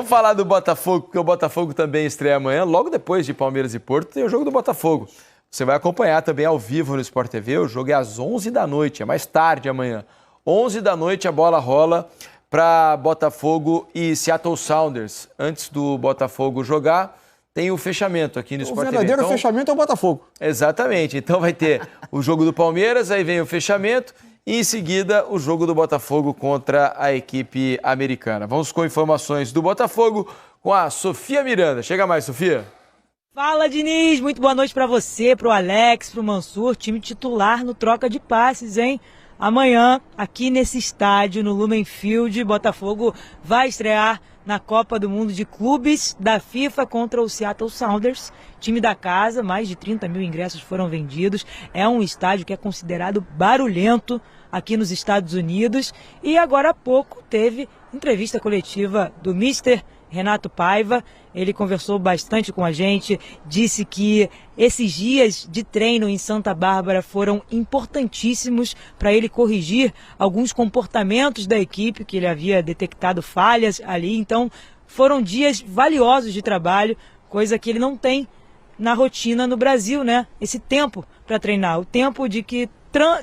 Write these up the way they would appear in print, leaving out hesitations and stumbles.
Vamos falar do Botafogo, porque o Botafogo também estreia amanhã, logo depois de Palmeiras e Porto, tem o jogo do Botafogo. Você vai acompanhar também ao vivo no Sport TV, o jogo é às 11 da noite, é mais tarde amanhã. 11 da noite a bola rola para Botafogo e Seattle Sounders. Antes do Botafogo jogar, tem o fechamento aqui no Sport TV. O verdadeiro fechamento é o Botafogo. Exatamente, então vai ter o jogo do Palmeiras, aí vem o fechamento e em seguida o jogo do Botafogo contra a equipe americana. Vamos com informações do Botafogo com a Sofia Miranda. Chega mais, Sofia. Fala, Diniz! Muito boa noite para você, para o Alex, para o Mansur, time titular no troca de passes, hein? Amanhã, aqui nesse estádio, no Lumen Field, Botafogo vai estrear na Copa do Mundo de Clubes da FIFA contra o Seattle Sounders, time da casa. Mais de 30 mil ingressos foram vendidos. É um estádio que é considerado barulhento aqui nos Estados Unidos. E agora há pouco teve entrevista coletiva do Mr. Renato Paiva. Ele conversou bastante com a gente, disse que esses dias de treino em Santa Bárbara foram importantíssimos para ele corrigir alguns comportamentos da equipe, que ele havia detectado falhas ali. Então foram dias valiosos de trabalho, coisa que ele não tem na rotina no Brasil, né? Esse tempo para treinar, o tempo de que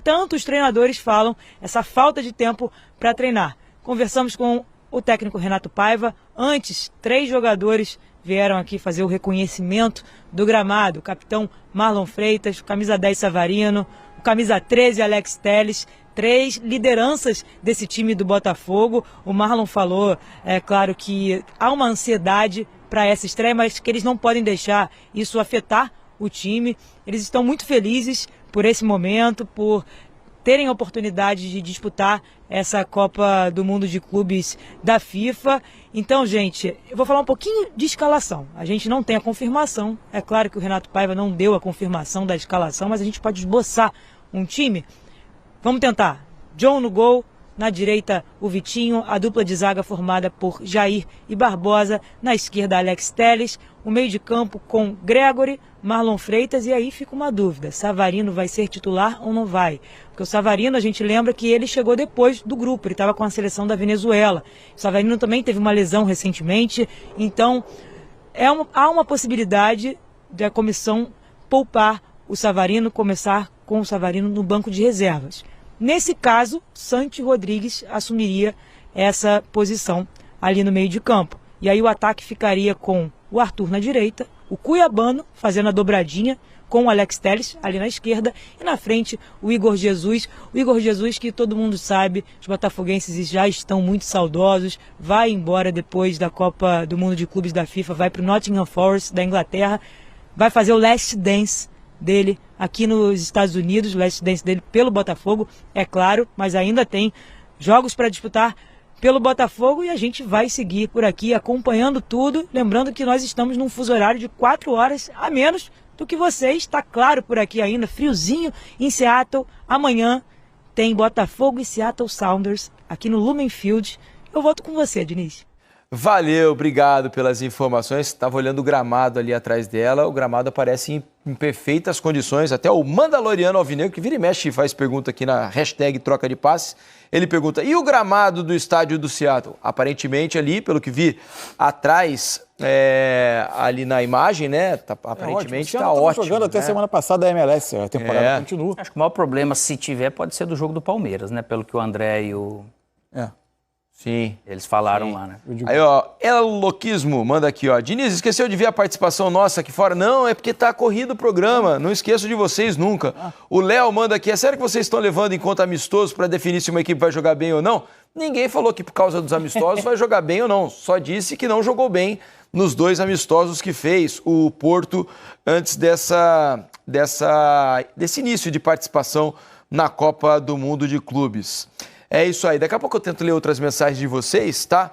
tantos treinadores falam, essa falta de tempo para treinar. Conversamos com o técnico Renato Paiva. Antes, 3 jogadores vieram aqui fazer o reconhecimento do gramado. O capitão Marlon Freitas, o camisa 10 Savarino, o camisa 13 Alex Telles, 3 lideranças desse time do Botafogo. O Marlon falou, é claro que há uma ansiedade para essa estreia, mas que eles não podem deixar isso afetar o time. Eles estão muito felizes por esse momento, por terem a oportunidade de disputar essa Copa do Mundo de Clubes da FIFA. Então, gente, eu vou falar um pouquinho de escalação. A gente não tem a confirmação. É claro que o Renato Paiva não deu a confirmação da escalação, mas a gente pode esboçar um time. Vamos tentar. John no gol. Na direita, o Vitinho, a dupla de zaga formada por Jair e Barbosa. Na esquerda, Alex Telles. O meio de campo com Gregory, Marlon Freitas. E aí fica uma dúvida, Savarino vai ser titular ou não vai? Porque o Savarino, a gente lembra que ele chegou depois do grupo, ele estava com a seleção da Venezuela. O Savarino também teve uma lesão recentemente. Então, há uma possibilidade da comissão poupar o Savarino, começar com o Savarino no banco de reservas. Nesse caso, Santi Rodrigues assumiria essa posição ali no meio de campo. E aí o ataque ficaria com o Arthur na direita, o Cuiabano fazendo a dobradinha com o Alex Telles ali na esquerda e na frente o Igor Jesus. O Igor Jesus, que todo mundo sabe, os botafoguenses já estão muito saudosos, vai embora depois da Copa do Mundo de Clubes da FIFA, vai para o Nottingham Forest da Inglaterra, vai fazer o last dance dele aqui nos Estados Unidos, o last dance dele pelo Botafogo, é claro, mas ainda tem jogos para disputar pelo Botafogo e a gente vai seguir por aqui acompanhando tudo, lembrando que nós estamos num fuso horário de 4 horas a menos do que vocês, está claro por aqui ainda, friozinho em Seattle. Amanhã tem Botafogo e Seattle Sounders aqui no Lumen Field. Eu volto com você, Diniz. Valeu, obrigado pelas informações. Estava olhando o gramado ali atrás dela, o gramado aparece em perfeitas condições. Até o Mandaloriano Alvinegro, que vira e mexe e faz pergunta aqui na hashtag troca de passes, ele pergunta, e o gramado do estádio do Seattle? Aparentemente ali, pelo que vi atrás, ali na imagem, né, aparentemente está ótimo. Jogando até semana passada a MLS, a temporada continua. Acho que o maior problema, se tiver, pode ser do jogo do Palmeiras, né, pelo que o André e o... Sim. Eles falaram lá, né? Aí, ó, Eloquismo manda aqui, ó. Diniz, esqueceu de ver a participação nossa aqui fora? Não, é porque tá corrido o programa. Não esqueço de vocês nunca. O Léo manda aqui, é sério que vocês estão levando em conta amistosos para definir se uma equipe vai jogar bem ou não? Ninguém falou que por causa dos amistosos vai jogar bem ou não. Só disse que não jogou bem nos 2 amistosos que fez o Porto antes desse início de participação na Copa do Mundo de Clubes. É isso aí. Daqui a pouco eu tento ler outras mensagens de vocês, tá?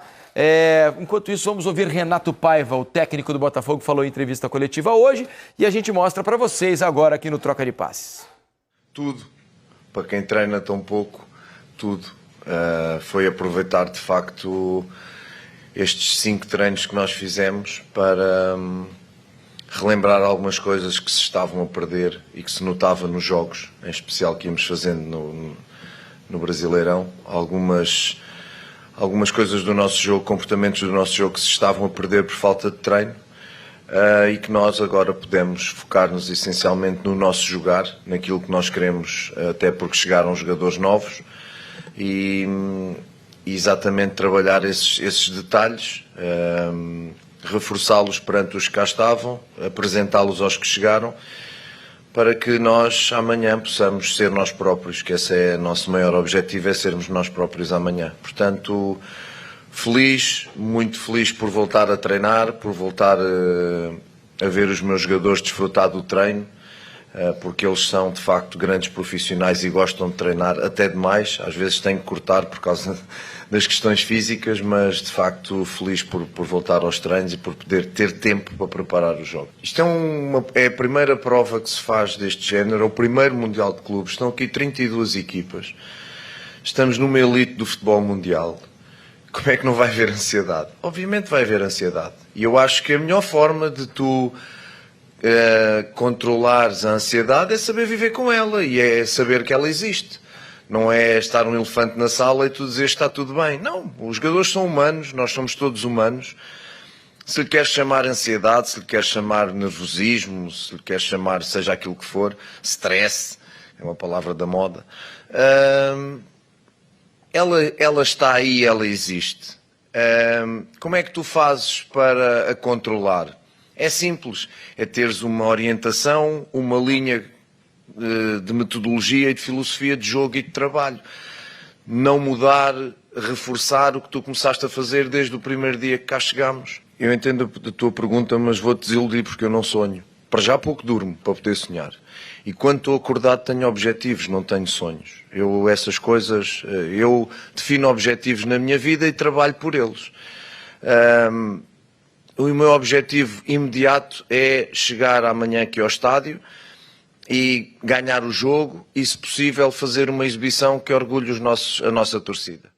Enquanto isso, vamos ouvir Renato Paiva, o técnico do Botafogo, falou em entrevista coletiva hoje e a gente mostra para vocês agora aqui no Troca de Passes. Tudo. Para quem treina tão pouco, tudo. Foi aproveitar, de facto, estes 5 treinos que nós fizemos para relembrar algumas coisas que se estavam a perder e que se notava nos jogos, em especial que íamos fazendo no Brasileirão, algumas algumas coisas do nosso jogo, comportamentos do nosso jogo que se estavam a perder por falta de treino, e que nós agora podemos focar-nos essencialmente no nosso jogar, naquilo que nós queremos, até porque chegaram jogadores novos, e exatamente trabalhar esses detalhes, reforçá-los perante os que cá estavam, apresentá-los aos que chegaram, para que nós amanhã possamos ser nós próprios, que esse é o nosso maior objetivo, é sermos nós próprios amanhã. Portanto, feliz, muito feliz por voltar a treinar, por voltar a ver os meus jogadores desfrutar do treino, porque eles são de facto grandes profissionais e gostam de treinar até demais. Às vezes tenho que cortar por causa das questões físicas, mas de facto feliz por voltar aos treinos e por poder ter tempo para preparar o jogo. Isto é a primeira prova que se faz deste género, é o primeiro Mundial de Clubes. Estão aqui 32 equipas, estamos numa elite do futebol mundial. Como é que não vai haver ansiedade? Obviamente vai haver ansiedade. E eu acho que a melhor forma de tu controlares a ansiedade é saber viver com ela e é saber que ela existe. Não é estar um elefante na sala e tu dizer está tudo bem. Não, os jogadores são humanos, nós somos todos humanos. Se lhe queres chamar ansiedade, se lhe queres chamar nervosismo, se lhe queres chamar seja aquilo que for, stress, é uma palavra da moda, ela está aí, ela existe. Como é que tu fazes para a controlar? É simples, é teres uma orientação, uma linha de metodologia e de filosofia de jogo e de trabalho. Não mudar, reforçar o que tu começaste a fazer desde o primeiro dia que cá chegámos. Eu entendo a tua pergunta, mas vou-te desiludir porque eu não sonho. Para já pouco durmo, para poder sonhar. E quando estou acordado tenho objetivos, não tenho sonhos. Essas coisas, eu defino objetivos na minha vida e trabalho por eles. O meu objetivo imediato é chegar amanhã aqui ao estádio e ganhar o jogo e, se possível, fazer uma exibição que orgulhe a nossa torcida.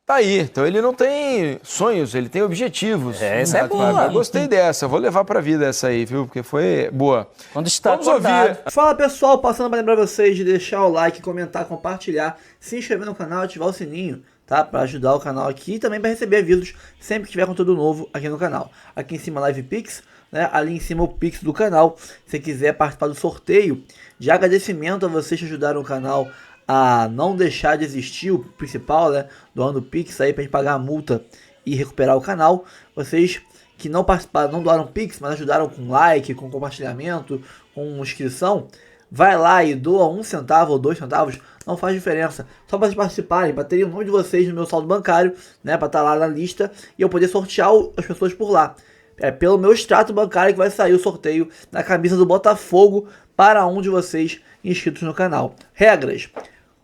Tá aí, então ele não tem sonhos, ele tem objetivos. Essa é boa. Eu gostei dessa, vou levar pra vida essa aí, viu? Porque foi boa. Quando está Vamos ouvir. Fala pessoal, passando para lembrar vocês de deixar o like, comentar, compartilhar, se inscrever no canal e ativar o sininho, tá? Para ajudar o canal aqui e também para receber avisos sempre que tiver conteúdo novo aqui no canal. Aqui em cima Live Pix, né? Ali em cima o Pix do canal. Se você quiser participar do sorteio de agradecimento a vocês que ajudaram o canal a não deixar de existir, o principal, né, doando Pix aí pra gente pagar a multa e recuperar o canal. Vocês que não participaram, não doaram Pix, mas ajudaram com like, com compartilhamento, com inscrição, vai lá e doa 1 centavo ou 2 centavos, não faz diferença. Só para vocês participarem, para terem o nome de vocês no meu saldo bancário, né, para estar lá na lista e eu poder sortear as pessoas por lá. É pelo meu extrato bancário que vai sair o sorteio na camisa do Botafogo para um de vocês inscritos no canal. Regras.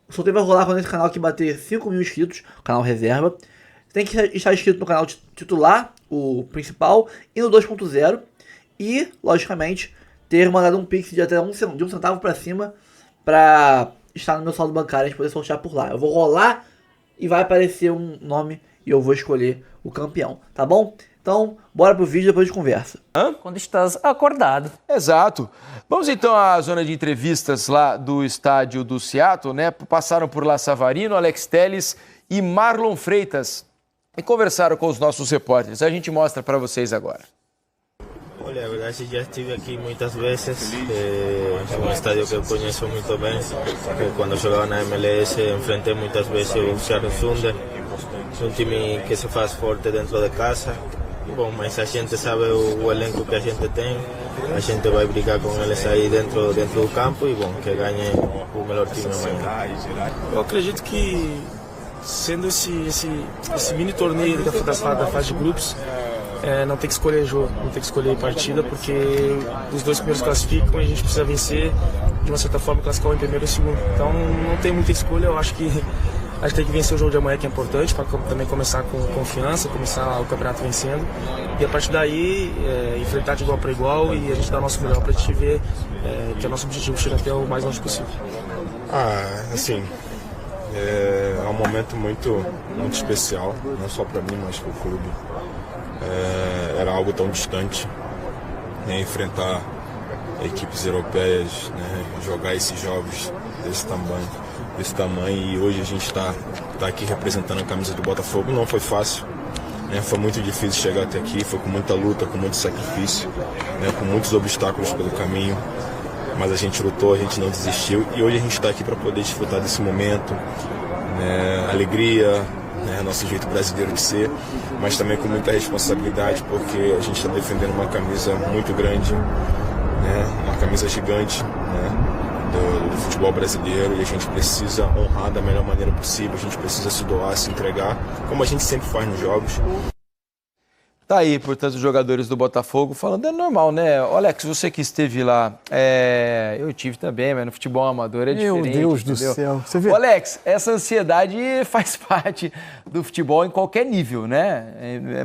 O sorteio vai rolar quando esse canal aqui bater 5 mil inscritos, canal reserva. Tem que estar inscrito no canal titular, o principal, e no 2.0. E, logicamente, ter mandado um Pix de até de 1 centavo para cima para estar no meu saldo bancário e a gente poder sortear por lá. Eu vou rolar e vai aparecer um nome e eu vou escolher o campeão, tá bom? Então, bora pro vídeo e depois a gente conversa. Quando estás acordado. Exato. Vamos então à zona de entrevistas lá do estádio do Seattle, né? Passaram por lá Savarino, Alex Telles e Marlon Freitas e conversaram com os nossos repórteres. A gente mostra para vocês agora. Olha, a verdade já estive aqui muitas vezes, é um estádio que eu conheço muito bem, quando jogava na MLS enfrentei muitas vezes o Seattle Thunder, é um time que se faz forte dentro de casa. Bom, mas a gente sabe o elenco que a gente tem, a gente vai brigar com eles aí dentro do campo e bom, que ganhe o melhor time amanhã. Eu acredito que sendo esse mini torneio da fase de grupos, não tem que escolher jogo, não tem que escolher partida, porque os 2 primeiros classificam e a gente precisa vencer, de uma certa forma, classificar em primeiro e segundo. Então não tem muita escolha, eu acho que a gente tem que vencer o jogo de amanhã, que é importante, para também começar com confiança, começar o campeonato vencendo. E a partir daí, enfrentar de igual para igual e a gente dar o nosso melhor para a gente ver que é nosso objetivo chegar até o mais longe possível. Assim, é um momento muito especial, não só para mim, mas para o clube. Era algo tão distante, né, enfrentar equipes europeias, né, jogar esses jogos desse tamanho. desse tamanho, e hoje a gente está aqui representando a camisa do Botafogo. Não foi fácil, né? Foi muito difícil chegar até aqui, foi com muita luta, com muito sacrifício, né? Com muitos obstáculos pelo caminho, mas a gente lutou, a gente não desistiu, e hoje a gente está aqui para poder desfrutar desse momento, né? Alegria, né? Nosso jeito brasileiro de ser, mas também com muita responsabilidade, porque a gente está defendendo uma camisa muito grande, né? Uma camisa gigante, né? Do futebol brasileiro, e a gente precisa honrar da melhor maneira possível, a gente precisa se doar, se entregar, como a gente sempre faz nos jogos. Tá aí, portanto, os jogadores do Botafogo falando, é normal, né? Alex, você que esteve lá, eu tive também, mas no futebol amador é diferente. Meu Deus entendeu? do céu. Você vê? Alex, essa ansiedade faz parte do futebol em qualquer nível, né?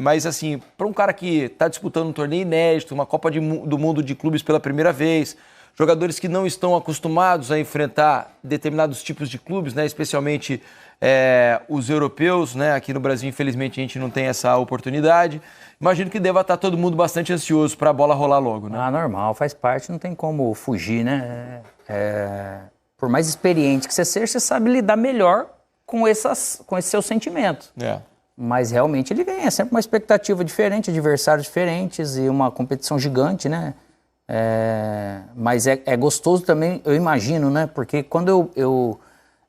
Mas assim, para um cara que está disputando um torneio inédito, uma Copa do Mundo de clubes pela primeira vez, jogadores que não estão acostumados a enfrentar determinados tipos de clubes, né? Especialmente os europeus, né? Aqui no Brasil, infelizmente, a gente não tem essa oportunidade. Imagino que deva estar todo mundo bastante ansioso para a bola rolar logo, né? Ah, normal, faz parte, não tem como fugir, né? Por mais experiente que você seja, você sabe lidar melhor com esse seu sentimento. Mas realmente ele ganha sempre uma expectativa diferente, adversários diferentes e uma competição gigante, né? Mas é gostoso também, eu imagino, né? Porque quando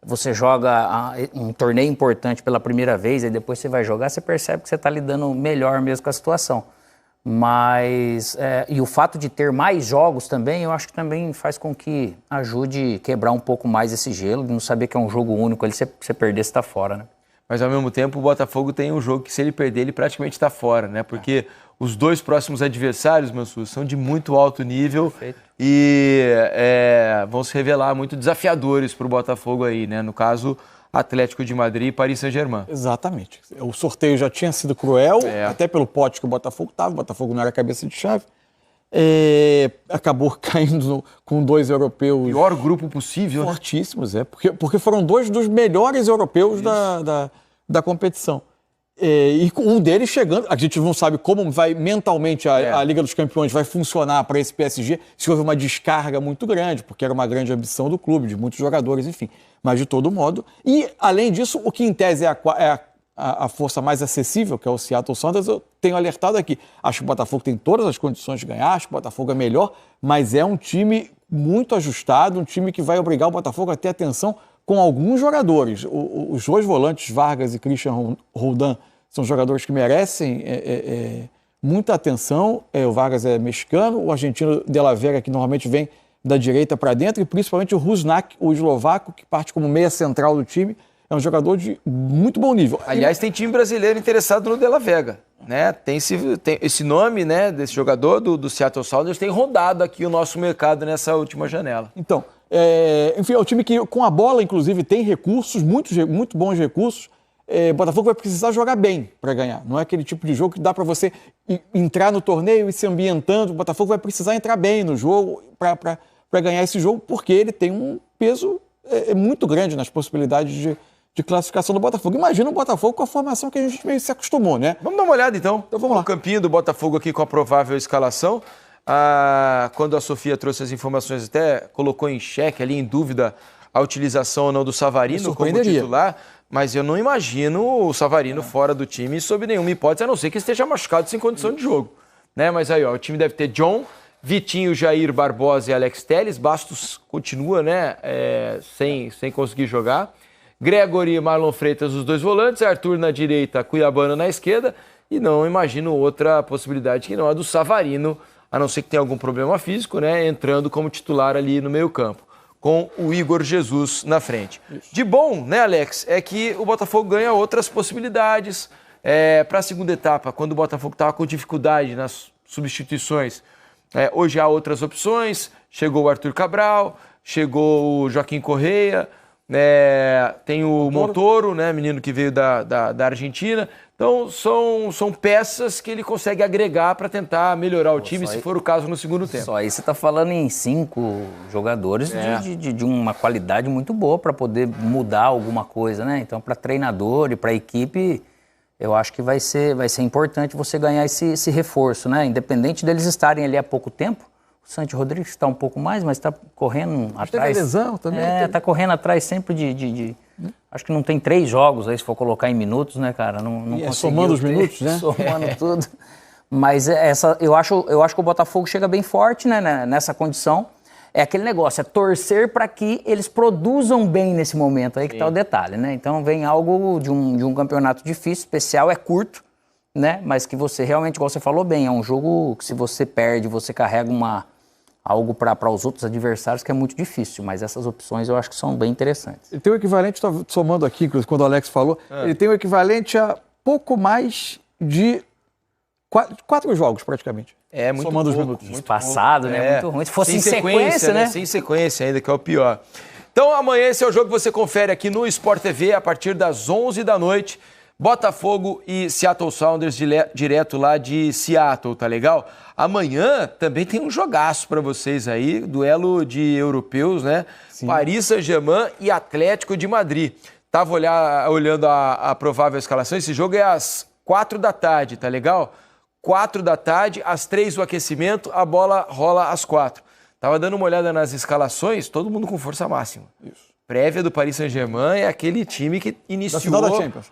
você joga um torneio importante pela primeira vez, aí depois você vai jogar, você percebe que você está lidando melhor mesmo com a situação. Mas, e o fato de ter mais jogos também, eu acho que também faz com que ajude a quebrar um pouco mais esse gelo, de não saber que é um jogo único, ali você perder, você está fora, né? Mas, ao mesmo tempo, o Botafogo tem um jogo que, se ele perder, ele praticamente está fora, né? Porque os dois próximos adversários, Mansur, são de muito alto nível. Perfeito. E vão se revelar muito desafiadores para o Botafogo aí, né? No caso, Atlético de Madrid e Paris Saint-Germain. Exatamente. O sorteio já tinha sido cruel, até pelo pote que o Botafogo estava. O Botafogo não era cabeça de chave. Acabou caindo com 2 europeus... Pior grupo possível. Fortíssimos, porque foram 2 dos melhores europeus da competição. E um deles chegando, a gente não sabe como vai mentalmente a Liga dos Campeões vai funcionar para esse PSG, se houve uma descarga muito grande, porque era uma grande ambição do clube, de muitos jogadores, enfim. Mas de todo modo. E, além disso, o que em tese é a força mais acessível, que é o Seattle Sounders, eu tenho alertado aqui. Acho que o Botafogo tem todas as condições de ganhar, acho que o Botafogo é melhor, mas é um time muito ajustado, um time que vai obrigar o Botafogo a ter atenção com alguns jogadores. Os 2 volantes, Vargas e Christian Roldan, são jogadores que merecem muita atenção. O Vargas é mexicano, o argentino De La Vera, que normalmente vem da direita para dentro, e principalmente o Rusnak, o eslovaco, que parte como meia central do time. É um jogador de muito bom nível. Aliás, tem time brasileiro interessado no De La Vega, né? Tem esse nome, né, desse jogador do Seattle Sounders, tem rodado aqui o nosso mercado nessa última janela. Então, enfim, é um time que com a bola, inclusive, tem recursos, muito bons recursos. O Botafogo vai precisar jogar bem para ganhar. Não é aquele tipo de jogo que dá para você entrar no torneio e se ambientando. O Botafogo vai precisar entrar bem no jogo para ganhar esse jogo, porque ele tem um peso muito grande nas possibilidades de classificação do Botafogo. Imagina o Botafogo com a formação que a gente meio se acostumou, né? Vamos dar uma olhada, então. Então vamos lá. O campinho do Botafogo aqui com a provável escalação. Quando a Sofia trouxe as informações, até colocou em xeque, ali em dúvida, a utilização ou não do Savarino como titular. Mas eu não imagino o Savarino fora do time sob nenhuma hipótese, a não ser que esteja machucado sem condição de jogo. Né? Mas aí, ó, o time deve ter John, Vitinho, Jair, Barbosa e Alex Telles. Bastos continua, né, sem conseguir jogar. Gregory e Marlon Freitas, os 2 volantes. Arthur na direita, Cuiabano na esquerda. E não imagino outra possibilidade que não a do Savarino, a não ser que tenha algum problema físico, né, entrando como titular ali no meio-campo, com o Igor Jesus na frente. Isso. De bom, né, Alex, é que o Botafogo ganha outras possibilidades para a segunda etapa, quando o Botafogo estava com dificuldade nas substituições. Hoje há outras opções, chegou o Arthur Cabral, chegou o Joaquim Correia, tem o Montoro, né, menino que veio da Argentina. Então, são peças que ele consegue agregar para tentar melhorar o time, se for o caso, no segundo tempo. Só aí você está falando em 5 jogadores de uma qualidade muito boa para poder mudar alguma coisa, né? Então, para treinador e para equipe, eu acho que vai ser importante você ganhar esse reforço, né? Independente deles estarem ali há pouco tempo, Santi Rodrigues está um pouco mais, mas está correndo atrás. Teve lesão também. Está correndo atrás sempre acho que não tem 3 jogos aí, se for colocar em minutos, né, cara? Não somando os minutos, né? Somando tudo. Mas eu acho que o Botafogo chega bem forte, né, nessa condição. É aquele negócio, é torcer para que eles produzam bem nesse momento, aí que está o detalhe, né? Então vem algo de um campeonato difícil, especial, é curto, né? Mas que você realmente, igual você falou bem, é um jogo que se você perde, você carrega algo para os outros adversários que é muito difícil, mas essas opções eu acho que são bem interessantes. Ele tem o equivalente, estou somando aqui, inclusive, quando o Alex falou, ele tem o equivalente a pouco mais de 4 jogos, praticamente. Muito somando pouco, os minutos. Muito passado, né? Muito ruim. Se fosse em sequência, né? Sem sequência ainda, que é o pior. Então, amanhã esse é o jogo que você confere aqui no Sport TV, a partir das 11 da noite. Botafogo e Seattle Sounders, direto lá de Seattle, tá legal? Amanhã também tem um jogaço para vocês aí, duelo de europeus, né? Sim. Paris Saint-Germain e Atlético de Madrid. Tava olhando a provável escalação, esse jogo é às 4 da tarde, tá legal? 4 da tarde, às 3 o aquecimento, a bola rola às 4. Tava dando uma olhada nas escalações, todo mundo com força máxima. Isso. Prévia do Paris Saint-Germain é aquele time que iniciou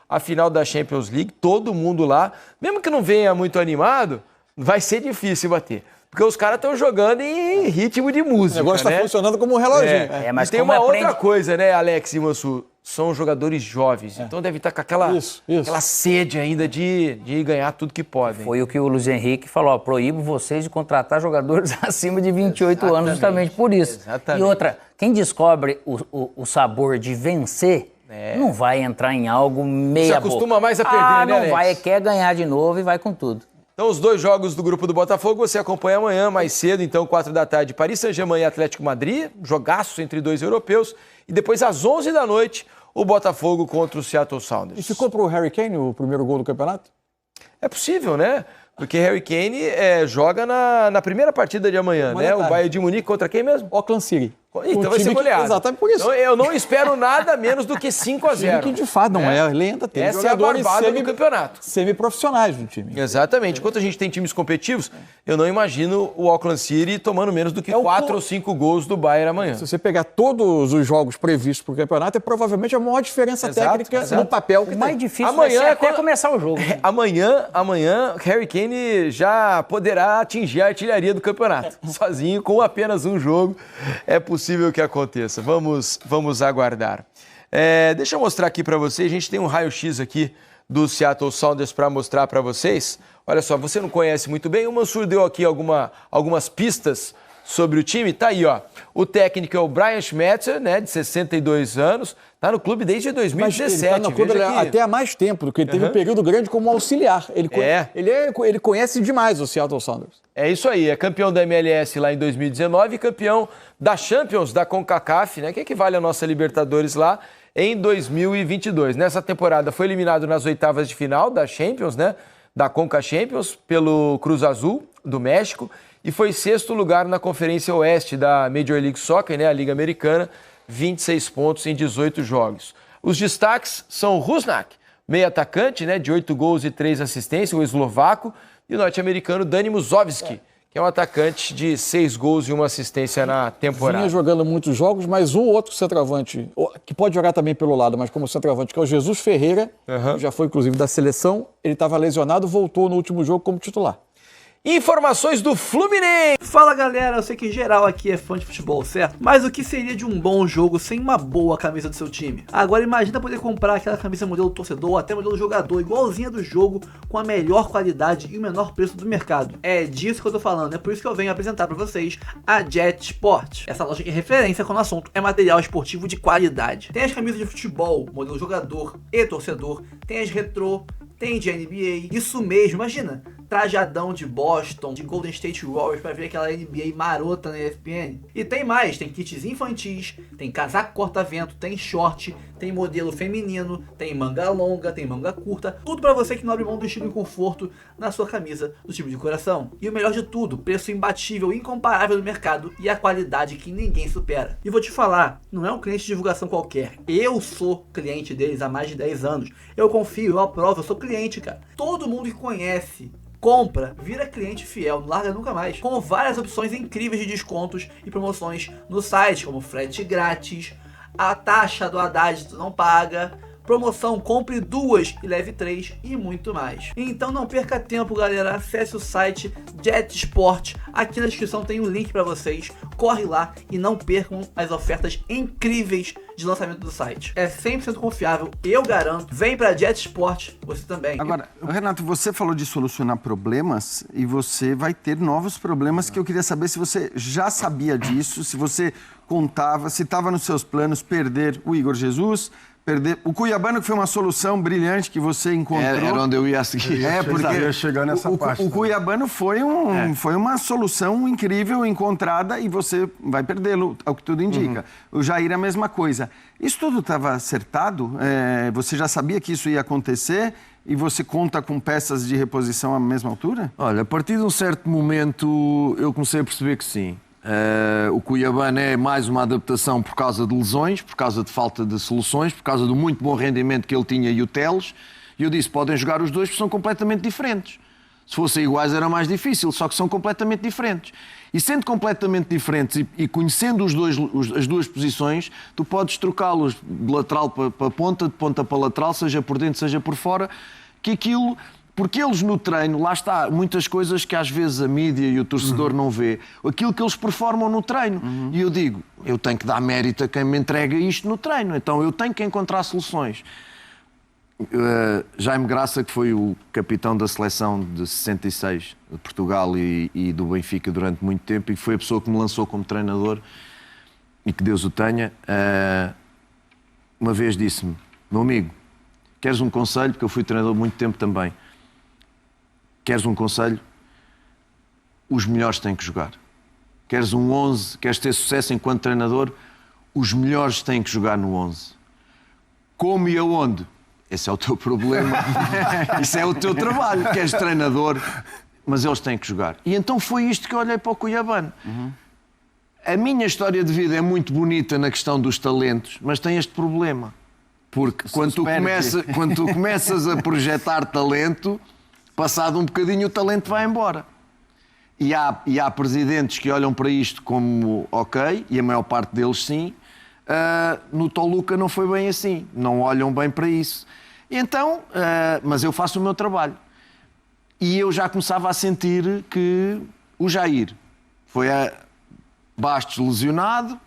a final da Champions League, todo mundo lá. Mesmo que não venha muito animado, vai ser difícil bater. Porque os caras estão jogando em ritmo de música, o negócio está funcionando como um reloginho. Mas tem uma outra coisa, né, Alex e Mansur? São jogadores jovens, então deve estar com aquela sede ainda de ganhar tudo que podem. Foi o que o Luiz Henrique falou, proíbo vocês de contratar jogadores acima de 28 anos justamente por isso. Exatamente. E outra, quem descobre o sabor de vencer, não vai entrar em algo meia boca. Se acostuma mais a perder, né, Alex? Não vai, quer ganhar de novo e vai com tudo. Então, os 2 jogos do grupo do Botafogo você acompanha amanhã, mais cedo, então, 4 da tarde, Paris Saint-Germain e Atlético Madrid, jogaço entre 2 europeus, e depois, às 11 da noite, o Botafogo contra o Seattle Sounders. E ficou pro Harry Kane o primeiro gol do campeonato? É possível, né? Porque Harry Kane joga na primeira partida de amanhã, né? O Bayern de Munique contra quem mesmo? Auckland City. Então vai ser goleado. Exatamente por isso. Então, eu não espero nada menos do que 5-0. Que de fato não é lenda. Tem essa é a barbada do campeonato. Semi-profissionais do time. Exatamente. Enquanto a gente tem times competitivos, eu não imagino o Auckland City tomando menos do que 4 ou 5 gols do Bayern amanhã. Se você pegar todos os jogos previstos para o campeonato, é provavelmente a maior diferença técnica no papel que o mais difícil amanhã vai ser até começar o jogo. Amanhã, Harry Kane já poderá atingir a artilharia do campeonato. Sozinho, com apenas um jogo, é possível que aconteça. Vamos aguardar. Deixa eu mostrar aqui para vocês. A gente tem um raio-x aqui do Seattle Sounders para mostrar para vocês. Olha só, você não conhece muito bem. O Mansur deu aqui algumas pistas sobre o time. Tá aí, ó. O técnico é o Brian Schmetzer, né, de 62 anos. Tá no clube desde 2017. Mas ele tá no clube até há mais tempo, do que ele teve um período grande como auxiliar. Ele conhece demais o Seattle Sounders. É isso aí, é campeão da MLS lá em 2019 e campeão da Champions da CONCACAF, né, que equivale à nossa Libertadores lá, em 2022. Nessa temporada foi eliminado nas oitavas de final da Champions, né, da Conca Champions, pelo Cruz Azul do México, e foi 6º lugar na Conferência Oeste da Major League Soccer, né, a Liga Americana, 26 pontos em 18 jogos. Os destaques são o Rusnak, meio atacante, né, de 8 gols e 3 assistências, o eslovaco, e o norte-americano Dani Musovski, que é um atacante de 6 gols e 1 assistência na temporada. Vinha jogando muitos jogos, mas um outro centroavante, que pode jogar também pelo lado, mas como centroavante, que é o Jesus Ferreira, que já foi inclusive da seleção, ele estava lesionado, voltou no último jogo como titular. Informações do Fluminense. Fala galera, eu sei que geral aqui é fã de futebol, certo? Mas o que seria de um bom jogo sem uma boa camisa do seu time? Agora imagina poder comprar aquela camisa modelo torcedor ou até modelo jogador, igualzinha do jogo, com a melhor qualidade e o menor preço do mercado. É disso que eu tô falando, é por isso que eu venho apresentar pra vocês a Jet Sport. Essa loja que é referência quando o assunto é material esportivo de qualidade. Tem as camisas de futebol, modelo jogador e torcedor, tem as retrô, tem de NBA, isso mesmo, imagina, trajadão de Boston, de Golden State Warriors pra ver aquela NBA marota na ESPN. E tem mais, tem kits infantis, tem casaco corta-vento, tem short, tem modelo feminino, tem manga longa, tem manga curta, tudo pra você que não abre mão do estilo e conforto na sua camisa do time de coração. E o melhor de tudo, preço imbatível, incomparável no mercado e a qualidade que ninguém supera. E vou te falar, não é um cliente de divulgação qualquer, eu sou cliente deles há mais de 10 anos, eu confio, eu aprovo, eu sou cliente, cara. Todo mundo que conhece Compra, vira cliente fiel, não larga nunca mais. Com várias opções incríveis de descontos e promoções no site, como frete grátis, a taxa do Haddad tu não paga, promoção compre 2 e leve 3 e muito mais. Então não perca tempo, galera, acesse o site JetSport, aqui na descrição tem um link para vocês, corre lá e não percam as ofertas incríveis de lançamento do site. É 100% confiável, eu garanto. Vem para JetSport, você também. Agora, Renato, você falou de solucionar problemas e você vai ter novos problemas que eu queria saber se você já sabia disso, se você contava, se estava nos seus planos perder o Igor Jesus, perder o Cuiabano, que foi uma solução brilhante que você encontrou. Era onde eu ia seguir. Porque eu ia chegar nessa parte. O Cuiabano foi uma solução incrível encontrada e você vai perdê-lo, ao que tudo indica. O Jair é a mesma coisa. Isso tudo estava acertado? Você já sabia que isso ia acontecer? E você conta com peças de reposição à mesma altura? Olha, a partir de um certo momento eu comecei a perceber que sim. O Cuiabano é mais uma adaptação por causa de lesões, por causa de falta de soluções, por causa do muito bom rendimento que ele tinha e o Teles. E eu disse, podem jogar os dois porque são completamente diferentes. Se fossem iguais era mais difícil, só que são completamente diferentes. E sendo completamente diferentes e conhecendo as duas posições, tu podes trocá-los de lateral para ponta, de ponta para lateral, seja por dentro, seja por fora, que aquilo... Porque eles no treino, lá está, muitas coisas que às vezes a mídia e o torcedor não vê, aquilo que eles performam no treino. E eu digo, eu tenho que dar mérito a quem me entrega isto no treino, então eu tenho que encontrar soluções. Jaime Graça, que foi o capitão da seleção de 66 de Portugal e do Benfica durante muito tempo, e foi a pessoa que me lançou como treinador, e que Deus o tenha, uma vez disse-me, meu amigo, queres um conselho? Porque eu fui treinador muito tempo também. Queres um conselho? Os melhores têm que jogar. Queres um 11? Queres ter sucesso enquanto treinador? Os melhores têm que jogar no 11. Como e aonde? Esse é o teu problema. Isso é o teu trabalho. Queres treinador? Mas eles têm que jogar. E então foi isto que eu olhei para o Cuiabano. A minha história de vida é muito bonita na questão dos talentos, mas tem este problema. Porque quando tu começas a projetar talento... Passado um bocadinho, o talento vai embora. E há presidentes que olham para isto como ok, e a maior parte deles sim. No Toluca não foi bem assim. Não olham bem para isso. E então, mas eu faço o meu trabalho. E eu já começava a sentir que o Jair foi a Bastos lesionado,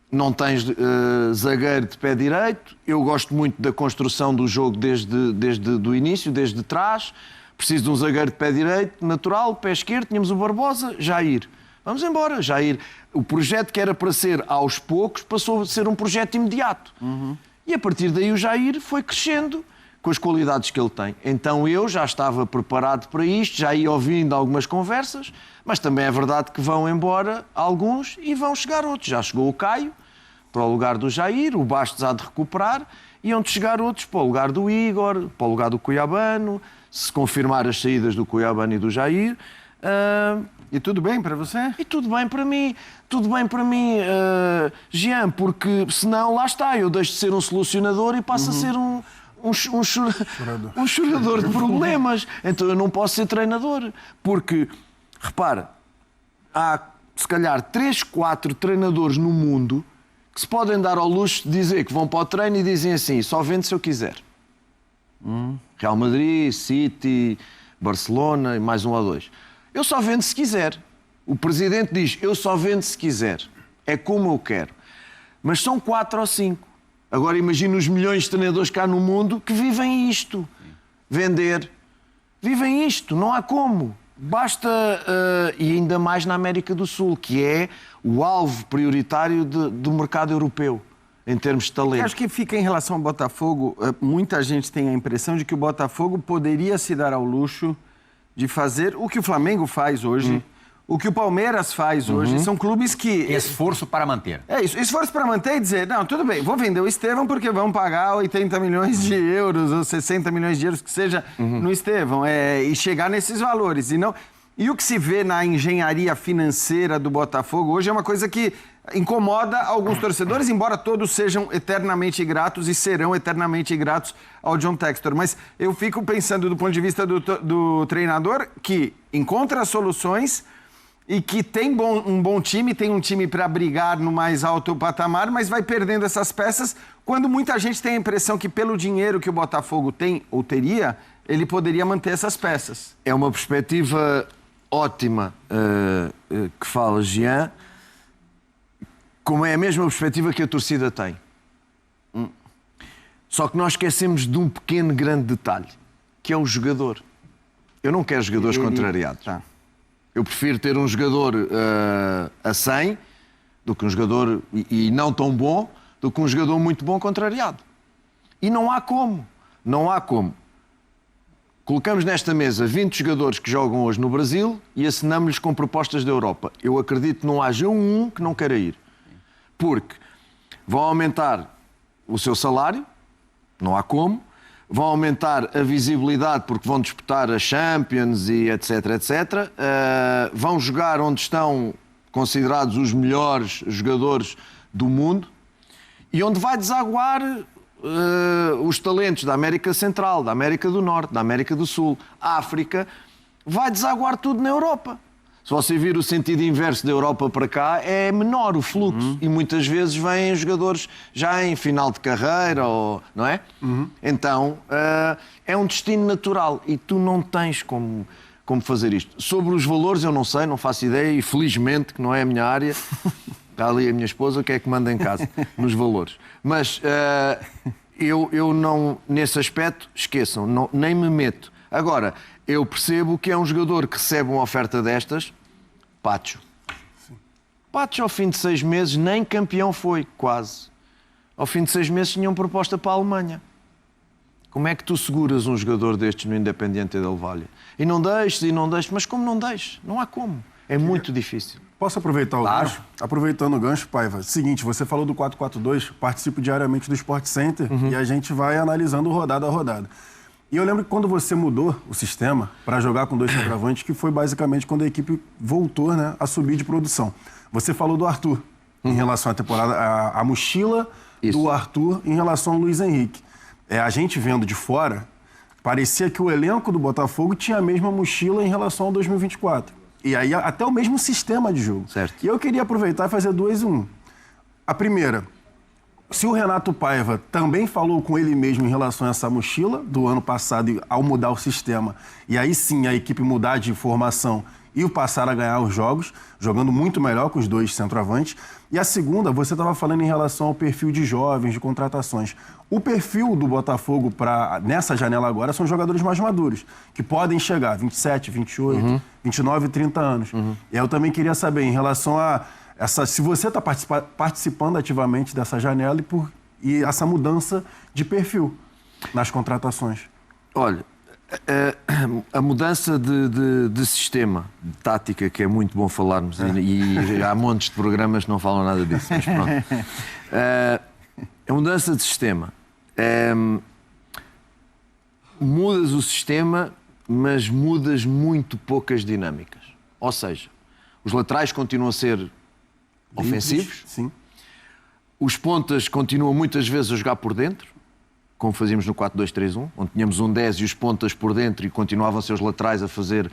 não tens zagueiro de pé direito. Eu gosto muito da construção do jogo desde o início, desde trás. Preciso de um zagueiro de pé direito, natural, pé esquerdo, tínhamos o Barbosa, Jair. Vamos embora, Jair. O projeto que era para ser aos poucos passou a ser um projeto imediato. E a partir daí o Jair foi crescendo com as qualidades que ele tem. Então eu já estava preparado para isto, já ia ouvindo algumas conversas, mas também é verdade que vão embora alguns e vão chegar outros. Já chegou o Caio para o lugar do Jair, o Bastos há de recuperar, e hão de chegar outros para o lugar do Igor, para o lugar do Cuiabano, se confirmar as saídas do Cuiabano e do Jair. E tudo bem para você? E tudo bem para mim. Tudo bem para mim, Jean, porque senão, lá está, eu deixo de ser um solucionador e passo a ser um chorador de problemas. Então eu não posso ser treinador. Porque, repara, há se calhar 3, 4 treinadores no mundo que se podem dar ao luxo de dizer que vão para o treino e dizem assim, só vendo se eu quiser. Real Madrid, City, Barcelona e mais um ou dois. Eu só vendo se quiser. O presidente diz, eu só vendo se quiser. É como eu quero. Mas são 4 ou 5. Agora imagina os milhões de treinadores cá no mundo que vivem isto. Vender. Vivem isto, não há como. Basta, e ainda mais na América do Sul, que é o alvo prioritário do mercado europeu. Em termos de talento. Acho que fica em relação ao Botafogo, muita gente tem a impressão de que o Botafogo poderia se dar ao luxo de fazer o que o Flamengo faz hoje, o que o Palmeiras faz hoje. São clubes que... Esforço para manter. É isso, esforço para manter e dizer, não, tudo bem, vou vender o Estevão porque vão pagar 80 milhões de euros ou 60 milhões de euros, que seja, no Estevão, e chegar nesses valores. E o que se vê na engenharia financeira do Botafogo hoje é uma coisa que incomoda alguns torcedores, embora todos sejam eternamente gratos e serão eternamente gratos ao John Textor. Mas eu fico pensando do ponto de vista do treinador que encontra soluções e que tem um bom time, tem um time para brigar no mais alto patamar, mas vai perdendo essas peças quando muita gente tem a impressão que pelo dinheiro que o Botafogo tem ou teria, ele poderia manter essas peças. É uma perspectiva ótima que fala Jean, como é a mesma perspectiva que a torcida tem. Só que nós esquecemos de um pequeno, grande detalhe, que é o jogador. Eu não quero jogadores contrariados. Eu prefiro ter um jogador a 100 do que um jogador e não tão bom, do que um jogador muito bom contrariado. E não há como. Não há como. Colocamos nesta mesa 20 jogadores que jogam hoje no Brasil e assinamos-lhes com propostas da Europa. Eu acredito que não haja um que não queira ir. Porque vão aumentar o seu salário, não há como, vão aumentar a visibilidade porque vão disputar a Champions e etc, etc. Vão jogar onde estão considerados os melhores jogadores do mundo e onde vai desaguar os talentos da América Central, da América do Norte, da América do Sul, África, vai desaguar tudo na Europa. Se você vir o sentido inverso da Europa para cá, é menor o fluxo. E muitas vezes vêm jogadores já em final de carreira, não é? Então, é um destino natural e tu não tens como fazer isto. Sobre os valores, eu não sei, não faço ideia e felizmente que não é a minha área. Está ali a minha esposa, o que é que manda em casa nos valores. Mas eu não, nesse aspecto, esqueçam, não, nem me meto. Agora, eu percebo que é um jogador que recebe uma oferta destas, Pacho. Pacho, ao fim de 6 meses, nem campeão foi, quase. Ao fim de 6 meses tinham proposta para a Alemanha. Como é que tu seguras um jogador destes no Independiente del Valle? E não deixes, mas como não deixes? Não há como. É muito difícil. Posso aproveitar o gancho? Aproveitando o gancho, Paiva. Seguinte, você falou do 4-4-2, participo diariamente do Sport Center e a gente vai analisando rodada a rodada. E eu lembro que quando você mudou o sistema para jogar com 2 centroavantes, que foi basicamente quando a equipe voltou, né, a subir de produção. Você falou do Arthur em relação à temporada, a mochila do Arthur em relação ao Luiz Henrique. A gente vendo de fora, parecia que o elenco do Botafogo tinha a mesma mochila em relação ao 2024. E aí até o mesmo sistema de jogo. Certo. E eu queria aproveitar e fazer 2 em 1. A primeira, se o Renato Paiva também falou com ele mesmo em relação a essa mochila do ano passado ao mudar o sistema, e aí sim a equipe mudar de formação e o passar a ganhar os jogos, jogando muito melhor com os 2 centroavantes. E a segunda, você estava falando em relação ao perfil de jovens, de contratações. O perfil do Botafogo nessa janela agora são jogadores mais maduros, que podem chegar a 27, 28, 29, 30 anos. E aí eu também queria saber em relação a se você está participando ativamente dessa janela e essa mudança de perfil nas contratações. Olha, a mudança de sistema, de tática, que é muito bom falarmos, e há montes de programas que não falam nada disso, mas pronto. A mudança de sistema. Mudas o sistema, mas mudas muito poucas dinâmicas. Ou seja, os laterais continuam a ser ofensivos. Sim. Os pontas continuam muitas vezes a jogar por dentro, como fazíamos no 4-2-3-1, onde tínhamos um 10 e os pontas por dentro e continuavam a ser os laterais a fazer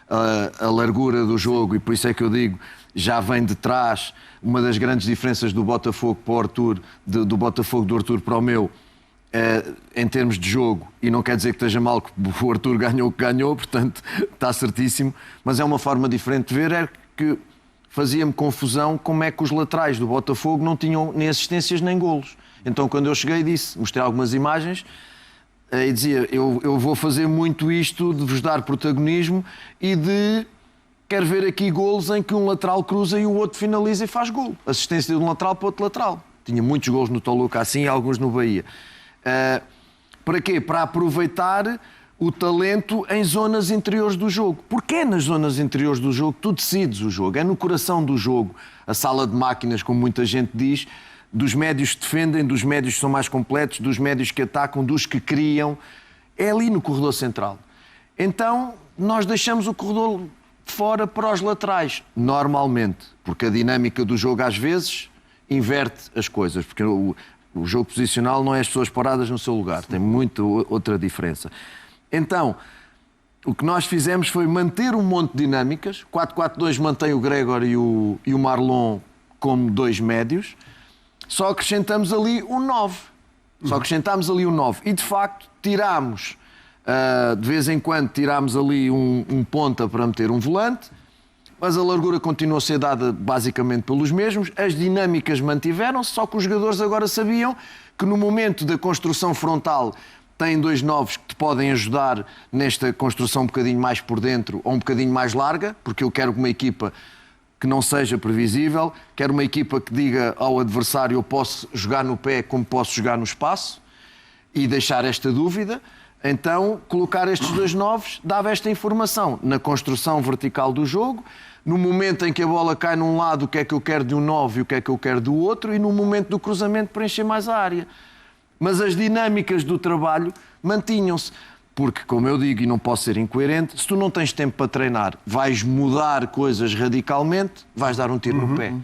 a largura do jogo, e por isso é que eu digo, já vem de trás uma das grandes diferenças do Botafogo para o Arthur, do Botafogo do Arthur para o meu, em termos de jogo, e não quer dizer que esteja mal que o Arthur ganhou o que ganhou, portanto está certíssimo, mas é uma forma diferente de ver, é que fazia-me confusão como é que os laterais do Botafogo não tinham nem assistências nem golos. Então, quando eu cheguei, mostrei algumas imagens e dizia, eu vou fazer muito isto de vos dar protagonismo e quero ver aqui golos em que um lateral cruza e o outro finaliza e faz golo. Assistência de um lateral para outro lateral. Tinha muitos golos no Toluca assim e alguns no Bahia. Para quê? Para aproveitar o talento em zonas interiores do jogo. Porquê nas zonas interiores do jogo tu decides o jogo? É no coração do jogo. A sala de máquinas, como muita gente diz, dos médios que defendem, dos médios que são mais completos, dos médios que atacam, dos que criam. É ali no corredor central. Então, nós deixamos o corredor de fora para os laterais, normalmente, porque a dinâmica do jogo às vezes inverte as coisas, porque o jogo posicional não é as pessoas paradas no seu lugar, tem muito outra diferença. Então, o que nós fizemos foi manter um monte de dinâmicas. 4-4-2 mantém o Gregor e o Marlon como 2 médios, só acrescentamos ali um 9. E, de facto, tirámos, de vez em quando, tirámos ali um ponta para meter um volante, mas a largura continuou a ser dada basicamente pelos mesmos. As dinâmicas mantiveram-se, só que os jogadores agora sabiam que no momento da construção frontal têm 2 novos que te podem ajudar nesta construção um bocadinho mais por dentro ou um bocadinho mais larga, porque eu quero uma equipa que não seja previsível, quero uma equipa que diga ao adversário eu posso jogar no pé como posso jogar no espaço e deixar esta dúvida. Então, colocar estes 2 novos dava esta informação na construção vertical do jogo, no momento em que a bola cai num lado, o que é que eu quero de um 9 e o que é que eu quero do outro, e no momento do cruzamento preencher mais a área. Mas as dinâmicas do trabalho mantinham-se. Porque, como eu digo, e não posso ser incoerente, se tu não tens tempo para treinar, vais mudar coisas radicalmente, vais dar um tiro no pé.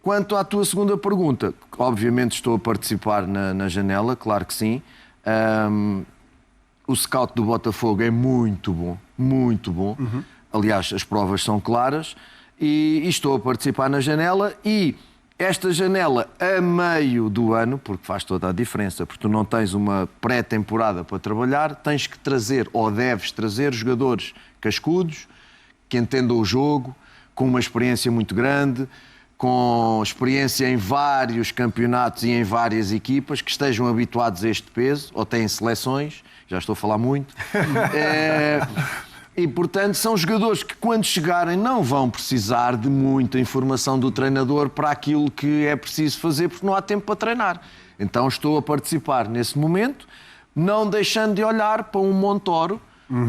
Quanto à tua segunda pergunta, obviamente estou a participar na janela, claro que sim. O scout do Botafogo é muito bom, muito bom. Aliás, as provas são claras. E estou a participar na janela e... Esta janela a meio do ano, porque faz toda a diferença, porque tu não tens uma pré-temporada para trabalhar, tens que trazer, ou deves trazer, jogadores cascudos, que entendam o jogo, com uma experiência muito grande, com experiência em vários campeonatos e em várias equipas, que estejam habituados a este peso, ou têm seleções, já estou a falar muito. E, portanto, são jogadores que, quando chegarem, não vão precisar de muita informação do treinador para aquilo que é preciso fazer, porque não há tempo para treinar. Então, estou a participar nesse momento, não deixando de olhar para um Montoro,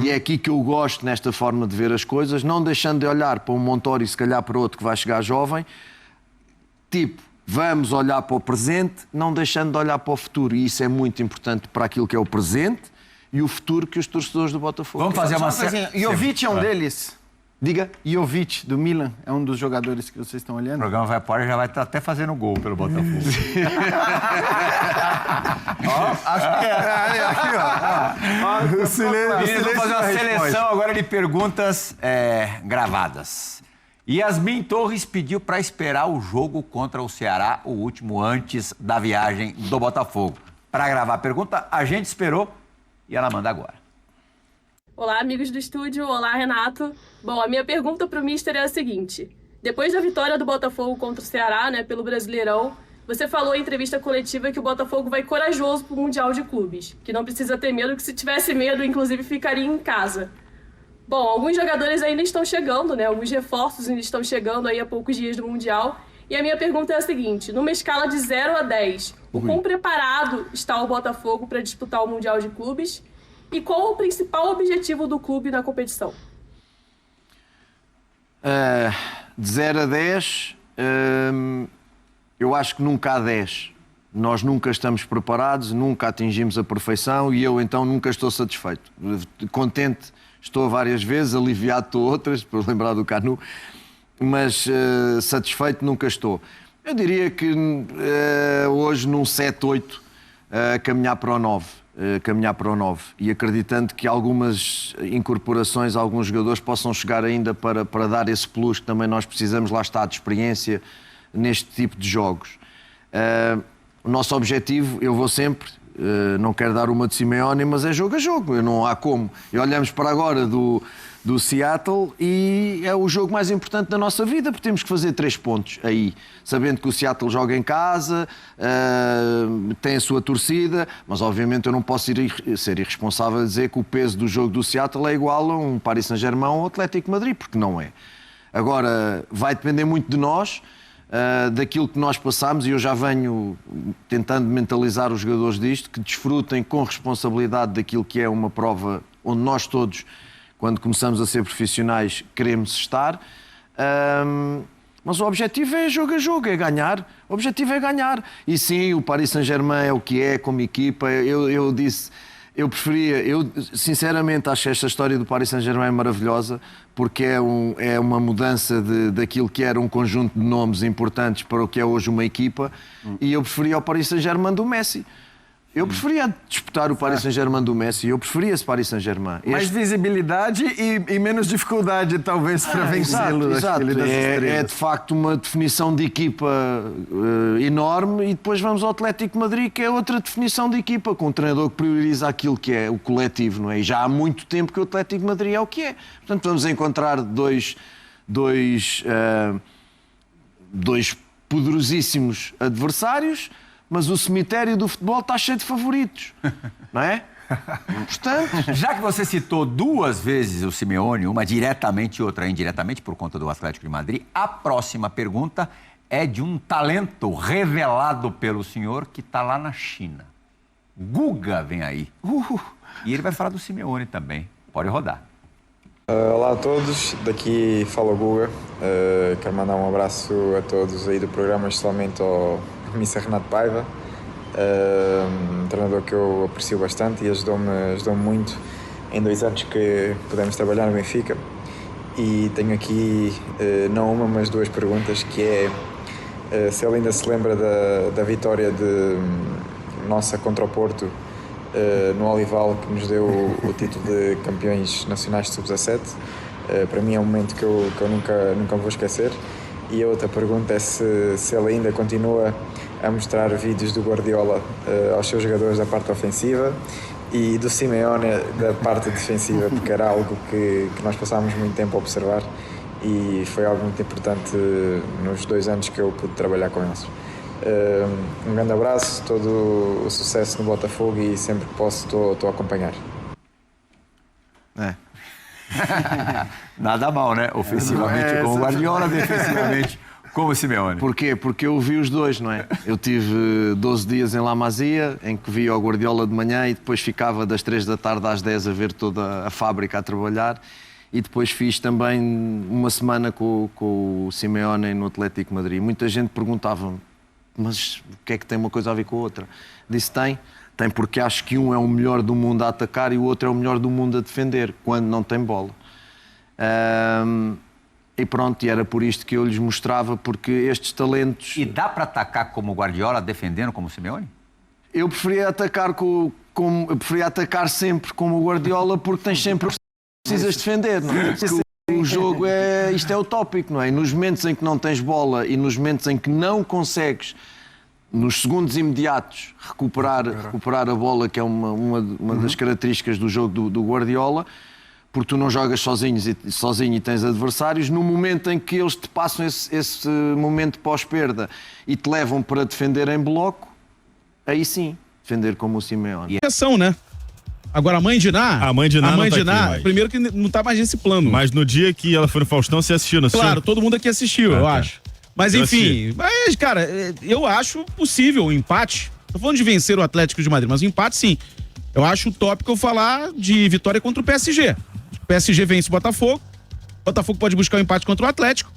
e é aqui que eu gosto nesta forma de ver as coisas, não deixando de olhar para um Montoro e, se calhar, para outro que vai chegar jovem, tipo, vamos olhar para o presente, não deixando de olhar para o futuro. E isso é muito importante para aquilo que é o presente e o futuro que os torcedores do Botafogo... Vamos fazer uma... Jovic é um deles? Diga. Jovic, do Milan, é um dos jogadores que vocês estão olhando? O programa vai para e já vai estar até fazendo gol pelo Botafogo. Acho que é. Aqui, ó. Vamos fazer uma seleção agora de perguntas gravadas. Yasmin Torres pediu para esperar o jogo contra o Ceará, o último antes da viagem do Botafogo. Para gravar a pergunta, a gente esperou e ela manda agora. Olá, amigos do estúdio. Olá, Renato. Bom, a minha pergunta para o Mister é a seguinte. Depois da vitória do Botafogo contra o Ceará, pelo Brasileirão, você falou em entrevista coletiva que o Botafogo vai corajoso para o Mundial de Clubes, que não precisa ter medo, que se tivesse medo, inclusive, ficaria em casa. Bom, alguns jogadores ainda estão chegando, alguns reforços ainda estão chegando aí a poucos dias do Mundial. E a minha pergunta é a seguinte, numa escala de 0 a 10, o quão preparado está o Botafogo para disputar o Mundial de Clubes? E qual o principal objetivo do clube na competição? De 0 a 10, eu acho que nunca há 10. Nós nunca estamos preparados, nunca atingimos a perfeição e eu então nunca estou satisfeito. Contente estou várias vezes, aliviado estou outras, por lembrar do Canu, mas satisfeito nunca estou. Eu diria que hoje num 7-8 caminhar para o 9. E acreditando que algumas incorporações, alguns jogadores possam chegar ainda para dar esse plus que também nós precisamos, lá está, de experiência neste tipo de jogos. O nosso objetivo, eu vou sempre, não quero dar uma de Simeone, mas é jogo a jogo, não há como. E olhamos para agora do Seattle e é o jogo mais importante da nossa vida, porque temos que fazer 3 pontos aí, sabendo que o Seattle joga em casa, tem a sua torcida, mas obviamente eu não posso ser irresponsável a dizer que o peso do jogo do Seattle é igual a um Paris Saint-Germain ou um Atlético de Madrid, porque não é. Agora, vai depender muito de nós, daquilo que nós passamos, e eu já venho tentando mentalizar os jogadores disto, que desfrutem com responsabilidade daquilo que é uma prova onde nós todos, quando começamos a ser profissionais, queremos estar. Mas o objetivo é jogo a jogo, é ganhar. O objetivo é ganhar. E sim, o Paris Saint-Germain é o que é como equipa. Eu disse, Eu sinceramente acho esta história do Paris Saint-Germain maravilhosa, porque é uma mudança daquilo que era um conjunto de nomes importantes para o que é hoje uma equipa, e eu preferia o Paris Saint-Germain do Messi. Eu preferia disputar o Paris Saint-Germain do Messi, eu preferia esse Paris Saint-Germain. Mais visibilidade e menos dificuldade, talvez, para vencê-lo. Exato. É de facto uma definição de equipa enorme, e depois vamos ao Atlético de Madrid, que é outra definição de equipa, com um treinador que prioriza aquilo que é o coletivo, não é? E já há muito tempo que o Atlético de Madrid é o que é. Portanto, vamos encontrar dois poderosíssimos adversários, mas o cemitério do futebol está cheio de favoritos, não é? Portanto... Já que você citou 2 vezes o Simeone, uma diretamente e outra indiretamente por conta do Atlético de Madrid, a próxima pergunta é de um talento revelado pelo senhor que está lá na China. Guga vem aí. E ele vai falar do Simeone também. Pode rodar. Olá a todos, daqui fala o Guga. Quero mandar um abraço a todos aí do programa, especialmente ao Mr. Renato Paiva, um treinador que eu aprecio bastante e ajudou-me muito em 2 anos que pudemos trabalhar no Benfica. E tenho aqui não uma, mas 2 perguntas, que é se ele ainda se lembra da vitória nossa contra o Porto no Olival, que nos deu o título de campeões nacionais de sub-17. Para mim é um momento que eu nunca vou esquecer. E a outra pergunta é se ele ainda continua a mostrar vídeos do Guardiola aos seus jogadores da parte ofensiva e do Simeone da parte defensiva, porque era algo que nós passámos muito tempo a observar e foi algo muito importante nos 2 anos que eu pude trabalhar com eles. Um grande abraço, todo o sucesso no Botafogo, e sempre que posso estou a acompanhar. Nada mal, né? Ofensivamente como o Guardiola, defensivamente como o Simeone. Porquê? Porque eu vi os dois, não é? Eu tive 12 dias em La Masia, em que vi o Guardiola de manhã e depois ficava das 3 da tarde às 10 a ver toda a fábrica a trabalhar, e depois fiz também uma semana com o Simeone no Atlético de Madrid. Muita gente perguntava-me, mas o que é que tem uma coisa a ver com a outra? Disse, tem porque acho que um é o melhor do mundo a atacar e o outro é o melhor do mundo a defender, quando não tem bola. E pronto, e era por isto que eu lhes mostrava, porque estes talentos... E dá para atacar como o Guardiola, defendendo como o Simeone? Eu preferia atacar eu preferia atacar sempre como o Guardiola, porque tens sempre o que precisas defender, não é? Porque o jogo isto é utópico, não é? E nos momentos em que não tens bola e nos momentos em que não consegues, nos segundos imediatos, recuperar a bola, que é uma das características do jogo do Guardiola, porque tu não jogas sozinho e tens adversários, no momento em que eles te passam esse momento pós-perda e te levam para defender em bloco, aí sim, defender como o Simeone. E ação, né? Agora, a mãe de Ná, primeiro que não tá mais nesse plano. Mas no dia que ela foi no Faustão, você assistiu, não assistiu? Claro, todo mundo aqui assistiu, eu acho. Mas enfim, cara, eu acho possível o empate. Tô falando de vencer o Atlético de Madrid, mas o empate sim. Eu acho utópico eu falar de vitória contra o PSG. O PSG vence o Botafogo pode buscar o empate contra o Atlético,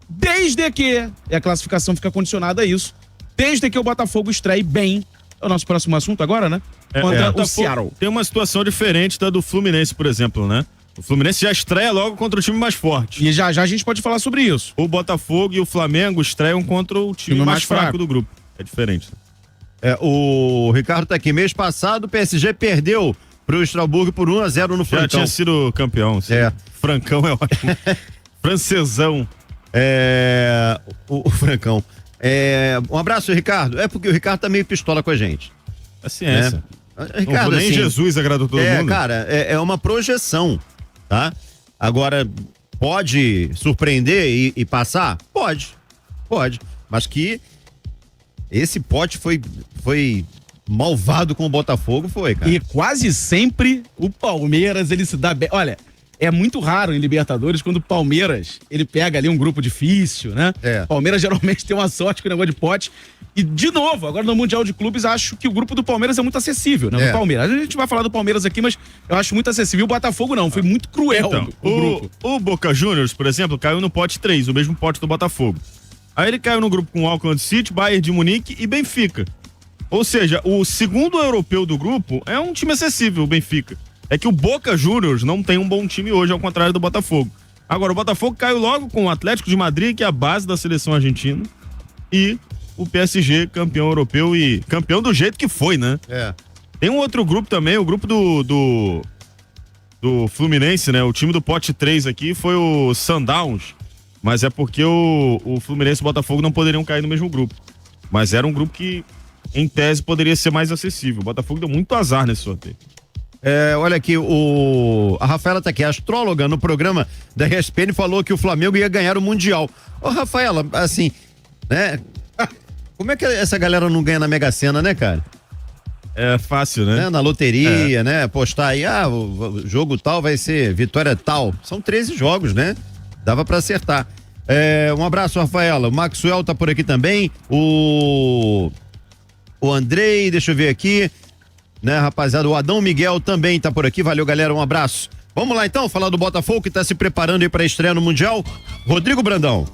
desde que a classificação fica condicionada a isso, desde que o Botafogo estreie bem. É o nosso próximo assunto agora, né? Contra o Seattle. Tem uma situação diferente da do Fluminense, por exemplo, né? O Fluminense já estreia logo contra o time mais forte. E já a gente pode falar sobre isso. O Botafogo e o Flamengo estreiam contra o time mais fraco do grupo. É diferente. O Ricardo tá aqui. Mês passado o PSG perdeu pro Estrasburgo por 1-0 no Francão. Já tinha sido campeão. Sim. Francão é ótimo. Francesão. O Francão. Um abraço, Ricardo. É porque o Ricardo tá meio pistola com a gente. Paciência. Ricardo, nem assim, Jesus agradou todo mundo. Cara, é uma projeção, tá? Agora, pode surpreender e passar? Pode. Mas que esse pote foi malvado com o Botafogo, foi, cara. E quase sempre o Palmeiras, ele se dá bem. Olha, é muito raro em Libertadores quando o Palmeiras, ele pega ali um grupo difícil, né? Palmeiras geralmente tem uma sorte com o negócio de pote. E, de novo, agora no Mundial de Clubes, acho que o grupo do Palmeiras é muito acessível, né? O Palmeiras. A gente vai falar do Palmeiras aqui, mas eu acho muito acessível. O Botafogo não, foi muito cruel então, o grupo. O Boca Juniors, por exemplo, caiu no pote 3, o mesmo pote do Botafogo. Aí ele caiu no grupo com o Auckland City, Bayern de Munique e Benfica. Ou seja, o segundo europeu do grupo é um time acessível, o Benfica. É que o Boca Juniors não tem um bom time hoje, ao contrário do Botafogo. Agora, o Botafogo caiu logo com o Atlético de Madrid, que é a base da seleção argentina, e o PSG, campeão europeu e campeão do jeito que foi, né? Tem um outro grupo também, o grupo do Fluminense, né? O time do pote 3 aqui foi o Sundowns, mas é porque o Fluminense e o Botafogo não poderiam cair no mesmo grupo. Mas era um grupo que, em tese, poderia ser mais acessível. O Botafogo deu muito azar nesse sorteio. Olha aqui, a Rafaela tá aqui, a astróloga no programa da ESPN falou que o Flamengo ia ganhar o Mundial. Ô, Rafaela, assim, né? Como é que essa galera não ganha na Mega Sena, né, cara? É fácil, né? Na loteria, né? Postar aí, o jogo tal vai ser vitória tal. São 13 jogos, né? Dava pra acertar. Um abraço, Rafaela. O Maxwell tá por aqui também. O Andrei, deixa eu ver aqui. Né, rapaziada, o Adão Miguel também tá por aqui, valeu galera, um abraço. Vamos lá então, falar do Botafogo que tá se preparando aí pra estreia no Mundial. Rodrigo Brandão.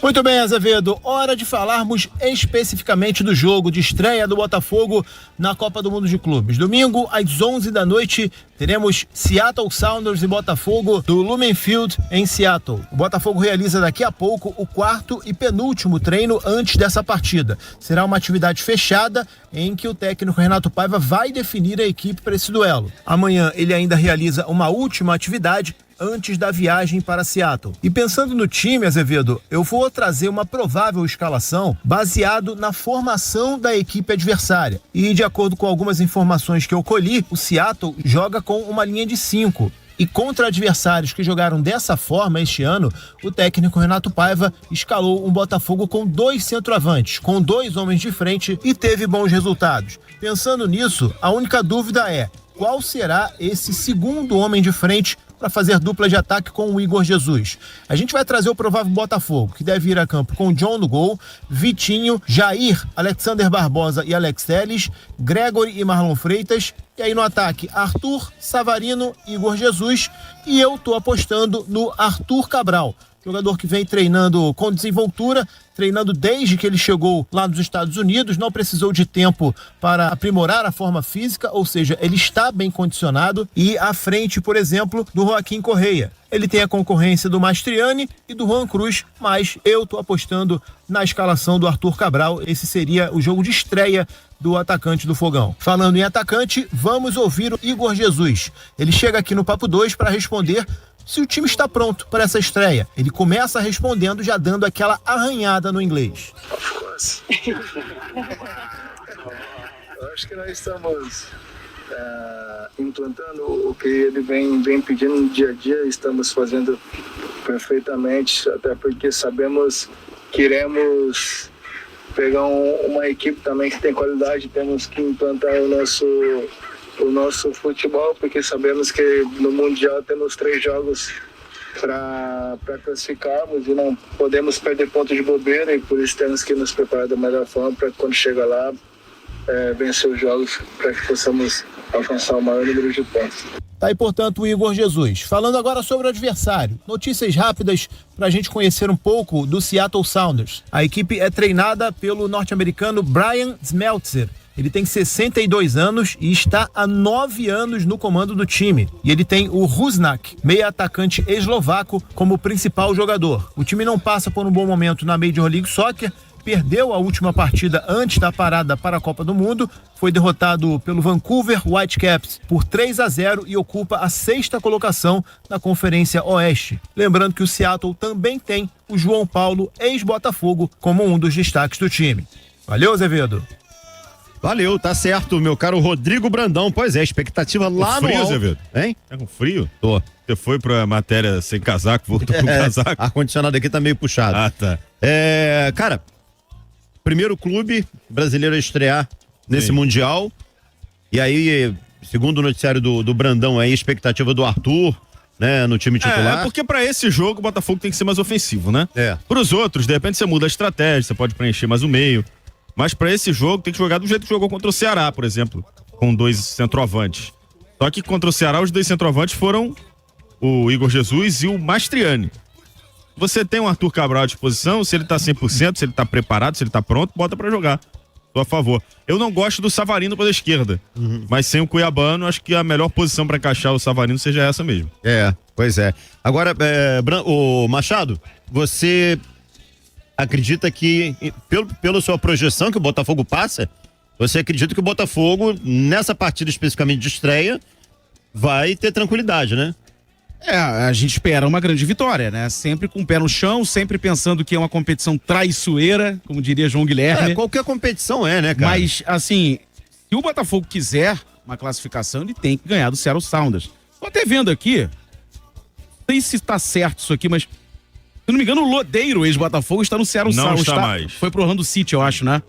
Muito bem, Azevedo, hora de falarmos especificamente do jogo de estreia do Botafogo na Copa do Mundo de Clubes. Domingo, às 11 da noite, teremos Seattle Sounders e Botafogo do Lumen Field em Seattle. O Botafogo realiza daqui a pouco o quarto e penúltimo treino antes dessa partida. Será uma atividade fechada em que o técnico Renato Paiva vai definir a equipe para esse duelo. Amanhã ele ainda realiza uma última atividade antes da viagem para Seattle. E pensando no time, Azevedo, eu vou trazer uma provável escalação baseado na formação da equipe adversária. E de acordo com algumas informações que eu colhi, o Seattle joga com uma linha de 5. E contra adversários que jogaram dessa forma este ano, o técnico Renato Paiva escalou um Botafogo com 2 centroavantes, com 2 homens de frente e teve bons resultados. Pensando nisso, a única dúvida é: qual será esse segundo homem de frente para fazer dupla de ataque com o Igor Jesus? A gente vai trazer o provável Botafogo, que deve ir a campo com John no gol, Vitinho, Jair, Alexander Barbosa e Alex Telles, Gregory e Marlon Freitas, e aí no ataque Arthur, Savarino, Igor Jesus, e eu tô apostando no Arthur Cabral, jogador que vem treinando com desenvoltura, treinando desde que ele chegou lá nos Estados Unidos, não precisou de tempo para aprimorar a forma física, ou seja, ele está bem condicionado e à frente, por exemplo, do Joaquim Correia. Ele tem a concorrência do Mastriani e do Juan Cruz, mas eu tô apostando na escalação do Arthur Cabral. Esse seria o jogo de estreia do atacante do Fogão. Falando em atacante, vamos ouvir o Igor Jesus. Ele chega aqui no Papo 2 para responder se o time está pronto para essa estreia. Ele começa respondendo já dando aquela arranhada no inglês. Eu acho que nós estamos implantando o que ele vem pedindo no dia a dia, estamos fazendo perfeitamente, até porque sabemos que iremos pegar uma equipe também que tem qualidade, temos que implantar o nosso futebol, porque sabemos que no Mundial temos 3 jogos para classificarmos e não podemos perder pontos de bobeira, e por isso temos que nos preparar da melhor forma para quando chegar lá vencer os jogos, para que possamos alcançar o maior número de pontos. Tá aí, portanto, o Igor Jesus. Falando agora sobre o adversário. Notícias rápidas para a gente conhecer um pouco do Seattle Sounders. A equipe é treinada pelo norte-americano Brian Smeltzer. Ele tem 62 anos e está há 9 anos no comando do time. E ele tem o Rusnak, meia atacante eslovaco, como principal jogador. O time não passa por um bom momento na Major League Soccer, perdeu a última partida antes da parada para a Copa do Mundo, foi derrotado pelo Vancouver Whitecaps por 3-0 e ocupa a 6ª colocação na Conferência Oeste. Lembrando que o Seattle também tem o João Paulo, ex-Botafogo, como um dos destaques do time. Valeu, Azevedo! Valeu, tá certo, meu caro Rodrigo Brandão. Pois é, expectativa lá no frio, alto. Azevedo? Hein? Tá com frio? Tô. Você foi pra matéria sem casaco, voltou com casaco? Ar-condicionado aqui tá meio puxado. Ah, tá. Cara, primeiro clube brasileiro a estrear nesse Mundial. E aí, segundo o noticiário do Brandão aí, expectativa do Arthur, né, no time titular. É porque pra esse jogo o Botafogo tem que ser mais ofensivo, né? Pros outros, de repente você muda a estratégia, você pode preencher mais o meio. Mas pra esse jogo tem que jogar do jeito que jogou contra o Ceará, por exemplo, com 2 centroavantes. Só que contra o Ceará os 2 centroavantes foram o Igor Jesus e o Mastriani. Você tem um Arthur Cabral à disposição, se ele tá 100%, se ele tá preparado, se ele tá pronto, bota pra jogar. Tô a favor. Eu não gosto do Savarino pela esquerda, mas sem o Cuiabano, acho que a melhor posição para encaixar o Savarino seja essa mesmo. Pois é. Agora, o Machado, você acredita que, pela sua projeção que o Botafogo passa, você acredita que o Botafogo, nessa partida especificamente de estreia, vai ter tranquilidade, né? A gente espera uma grande vitória, né? Sempre com o pé no chão, sempre pensando que é uma competição traiçoeira, como diria João Guilherme. Qualquer competição né, cara? Mas, assim, se o Botafogo quiser uma classificação, ele tem que ganhar do Seattle Sounders. Tô até vendo aqui, não sei se tá certo isso aqui, mas, se não me engano, o Lodeiro, ex-Botafogo, está no Seattle Sounders. Não está mais. Foi pro Orlando City, eu acho, né?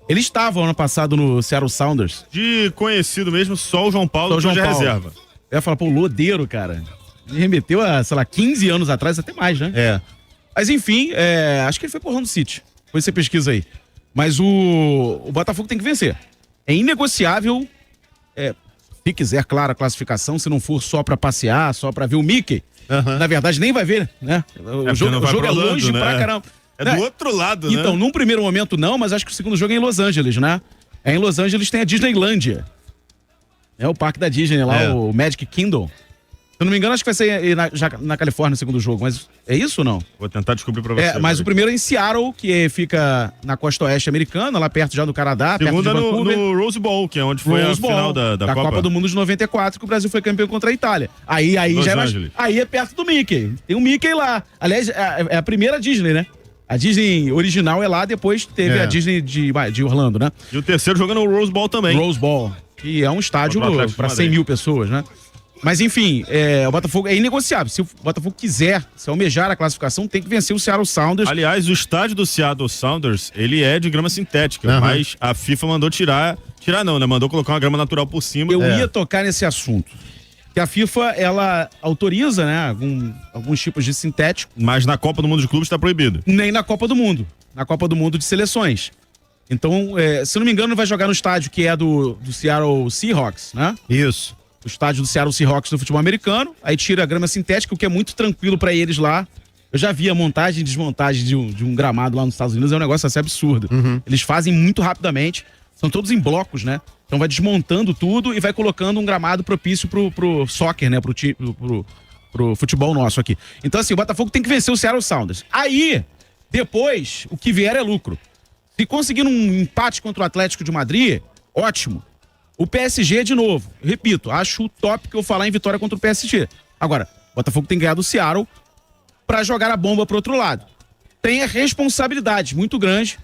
Ele estava ano passado no Seattle Sounders. De conhecido mesmo, só o João Paulo, que hoje é reserva. Eu ia falar, pô, o Lodeiro, cara. Me remeteu a, sei lá, 15 anos atrás, até mais, né? Mas enfim, acho que ele foi pro Orlando City. Depois você pesquisa aí. Mas o Botafogo tem que vencer. É inegociável, se quiser, claro, a classificação, se não for só pra passear, só pra ver o Mickey. Na verdade, nem vai ver, né? O jogo é longe pra caramba. É do outro lado, né? Então, num primeiro momento não, mas acho que o segundo jogo é em Los Angeles, né? Em Los Angeles tem a Disneylândia. É o parque da Disney lá, o Magic Kingdom. Se eu não me engano, acho que vai ser já na Califórnia o segundo jogo, mas é isso ou não? Vou tentar descobrir pra você. Mas o primeiro é em Seattle, que fica na costa oeste americana, lá perto já do Canadá, segundo perto de Vancouver. no Rose Bowl, que é onde foi a final da Copa do Mundo de 94, que o Brasil foi campeão contra a Itália. Aí é perto do Mickey. Tem um Mickey lá. Aliás, é a primeira Disney, né? A Disney original é lá, depois teve a Disney de Orlando, né? E o terceiro jogando no Rose Bowl também. Rose Bowl, que é um estádio para 100 mil pessoas, né? Mas enfim, o Botafogo é inegociável. Se o Botafogo quiser, se almejar a classificação, tem que vencer o Seattle Sounders. Aliás, o estádio do Seattle Sounders, ele é de grama sintética, mas a FIFA mandou tirar não, né? Mandou colocar uma grama natural por cima. Eu ia tocar nesse assunto. Que a FIFA, ela autoriza, né, alguns tipos de sintético. Mas na Copa do Mundo de Clubes está proibido. Nem na Copa do Mundo. Na Copa do Mundo de Seleções. Então, se não me engano, vai jogar no estádio que é do Seattle Seahawks, né? Isso. O estádio do Seattle Seahawks do futebol americano. Aí tira a grama sintética, o que é muito tranquilo para eles lá. Eu já vi a montagem e desmontagem de um gramado lá nos Estados Unidos, é um negócio assim absurdo. Eles fazem muito rapidamente. São todos em blocos, né? Então vai desmontando tudo e vai colocando um gramado propício pro soccer, né? Pro futebol nosso aqui. Então, assim, o Botafogo tem que vencer o Seattle Sounders. Aí, depois, o que vier é lucro. Se conseguir um empate contra o Atlético de Madrid, ótimo. O PSG, de novo, repito, acho utópico eu falar em vitória contra o PSG. Agora, o Botafogo tem que ganhar do Seattle pra jogar a bomba pro outro lado. Tem a responsabilidade muito grande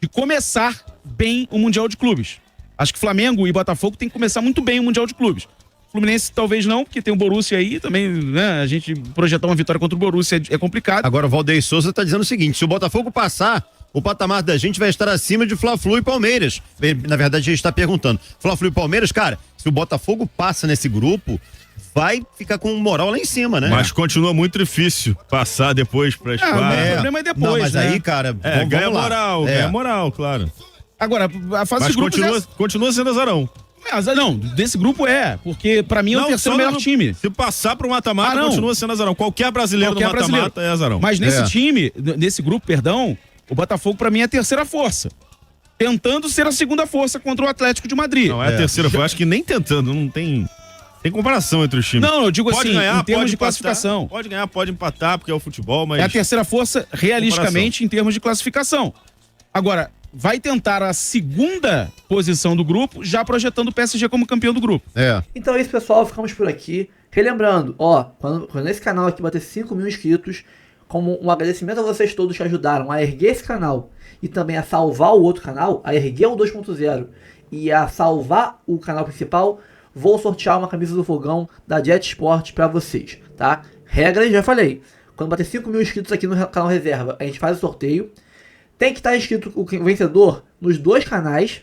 de começar bem o Mundial de Clubes. Acho que Flamengo e Botafogo tem que começar muito bem o Mundial de Clubes. Fluminense talvez não, porque tem o Borussia aí também, né? A gente projetar uma vitória contra o Borussia é complicado. Agora o Valdeir Souza tá dizendo o seguinte, se o Botafogo passar, o patamar da gente vai estar acima de Fla-Flu e Palmeiras. Na verdade, a gente está perguntando. Fla-Flu e Palmeiras, cara, se o Botafogo passa nesse grupo, vai ficar com moral lá em cima, né? Mas continua muito difícil passar depois para as quartas. O problema é depois, não, mas né? aí, cara, ganha moral, claro. Agora, a fase de grupos continua sendo azarão. Não, desse grupo porque pra mim é o terceiro melhor time. Se passar pro mata-mata, continua sendo azarão. Qualquer brasileiro no mata-mata é azarão. Mas nesse grupo, o Botafogo pra mim é a terceira força. Tentando ser a segunda força contra o Atlético de Madrid. Não, é a terceira força. Acho que nem tentando, não tem comparação entre os times. Não, eu digo pode assim, ganhar, em termos de classificação. Pode ganhar, pode empatar, porque é o futebol, mas... É a terceira força, realisticamente, em termos de classificação. Agora, vai tentar a segunda posição do grupo, já projetando o PSG como campeão do grupo. Então é isso, pessoal. Ficamos por aqui. Relembrando, quando nesse canal aqui bater 5 mil inscritos, como um agradecimento a vocês todos que ajudaram a erguer esse canal e também a salvar o outro canal, a erguer o 2.0 e a salvar o canal principal, vou sortear uma camisa do Fogão da Jet Sport pra vocês, tá? Regras, já falei. Quando bater 5 mil inscritos aqui no canal reserva, a gente faz o sorteio. Tem que estar inscrito o vencedor nos 2 canais.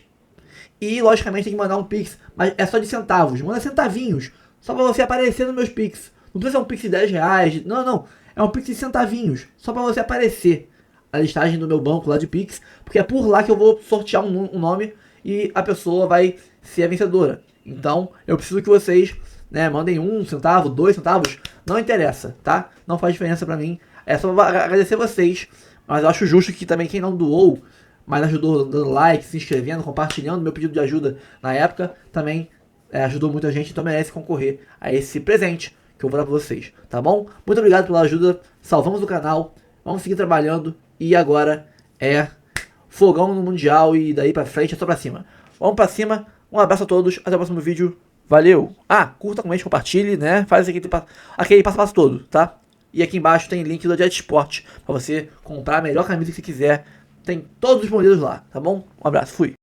E, logicamente, tem que mandar um Pix. Mas é só de centavos. Manda centavinhos. Só pra você aparecer nos meus Pix. Não precisa ser um Pix de 10 reais. Não. É um Pix de centavinhos. Só pra você aparecer a listagem do meu banco lá de Pix. Porque é por lá que eu vou sortear um nome. E a pessoa vai ser a vencedora. Então, eu preciso que vocês, mandem 1 centavo, 2 centavos. Não interessa, tá? Não faz diferença pra mim. É só agradecer vocês. Mas eu acho justo que também quem não doou, mas ajudou dando like, se inscrevendo, compartilhando meu pedido de ajuda na época, também ajudou muita gente, então merece concorrer a esse presente que eu vou dar pra vocês, tá bom? Muito obrigado pela ajuda, salvamos o canal, vamos seguir trabalhando e agora é fogão no Mundial e daí pra frente é só pra cima. Vamos pra cima, um abraço a todos, até o próximo vídeo, valeu! Curta, comente, compartilhe, né? Faz aquele passo a passo todo, tá? E aqui embaixo tem link do Jet Sport pra você comprar a melhor camisa que você quiser, tem todos os modelos lá, tá bom? Um abraço, fui!